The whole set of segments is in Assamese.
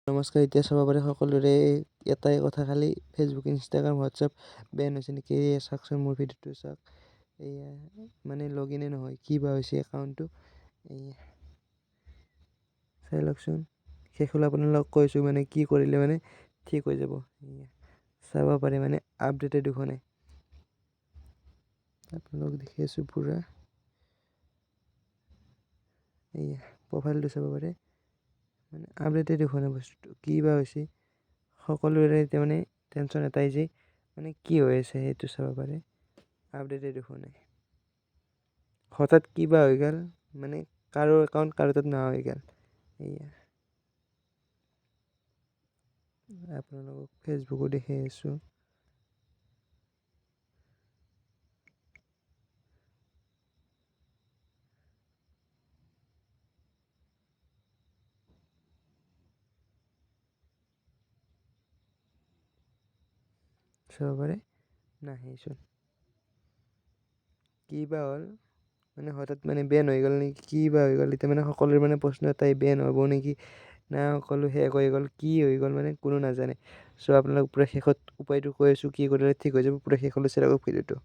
নমস্কাৰ। এতিয়া চাব পাৰে সকলোৰে এটাই কথা, খালি ফেচবুক, ইনষ্টাগ্ৰাম, হোৱাটছআপ বেন হৈছে নেকি? এই চাওকচোন মোৰ ভিডিঅ'টো চাওক। এয়া মানে লগ ইনে নহয়, কি বা হৈছে একাউণ্টটো। এয়া চাই লওকচোন। শেষ হ'লে আপোনালোকক কৈছোঁ মানে কি কৰিলে মানে ঠিক হৈ যাব। এয়া চাব পাৰে মানে আপডেটেড দেখোৱা নাই। আপোনালোকক দেখি আছোঁ পূৰা। এয়া প্ৰফাইলটো চাব পাৰে, মানে আপডেটেড দেখোৱা নাই বস্তুটো, কি বা হৈছে। সকলোৰে এতিয়া মানে টেনশ্যন এটাই যে মানে কি হৈ আছে সেইটো চাব পাৰে, আপডেটেড দেখোৱা নাই। হঠাৎ কি বা হৈ গ'ল, মানে কাৰো একাউণ্ট কাৰো তাত নোহোৱা হৈ গ'ল। এয়া আপোনালোকক ফেচবুকো দেখাই আছোঁ। চাব পাৰে, নাহেচোন, কি বা হ'ল। মানে হঠাৎ মানে বেন হৈ গ'ল নেকি, কি বা হৈ গ'ল। এতিয়া মানে সকলোৰে মানে প্ৰশ্ন এটাই, বেন হ'ব নেকি না সকলো শেষ হৈ গ'ল, কি হৈ গ'ল মানে কোনো নাজানে। চ' আপোনালোক পূৰা শেষত উপায়টো কৈ আছোঁ, কি কৰিলে ঠিক হৈ যাব। পূৰা শেষলৈ চাই ৰাখক ভিডিঅ'টো।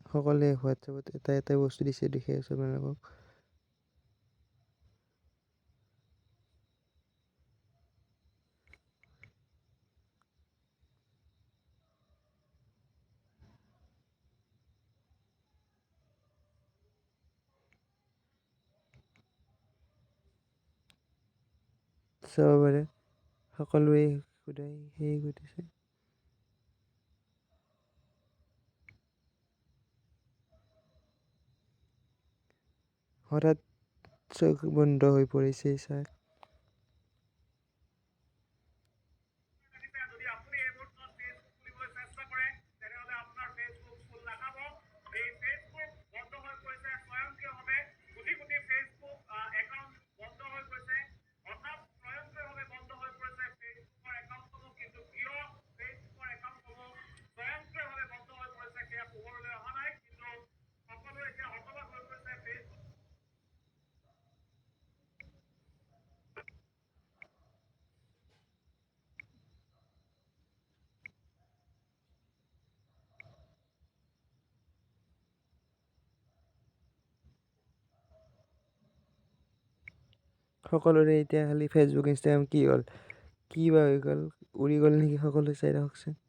সকলোৱে হোৱাটছআপত এটা এটাই বস্তু দিছে, দেখাই আছোঁ আপোনালোকক। চাব পাৰে সকলোৱে সদায় সেই ঘটিছে। হঠাৎ চোখ বন্ধ হৈ পৰিছে চাওক। সকলোৰে এতিয়া খালি ফেচবুক, ইনষ্টাগ্ৰাম কি হ'ল, কি বা হৈ গ'ল, উৰি গ'ল নেকি, সকলোৱে চাই ৰাখকচোন।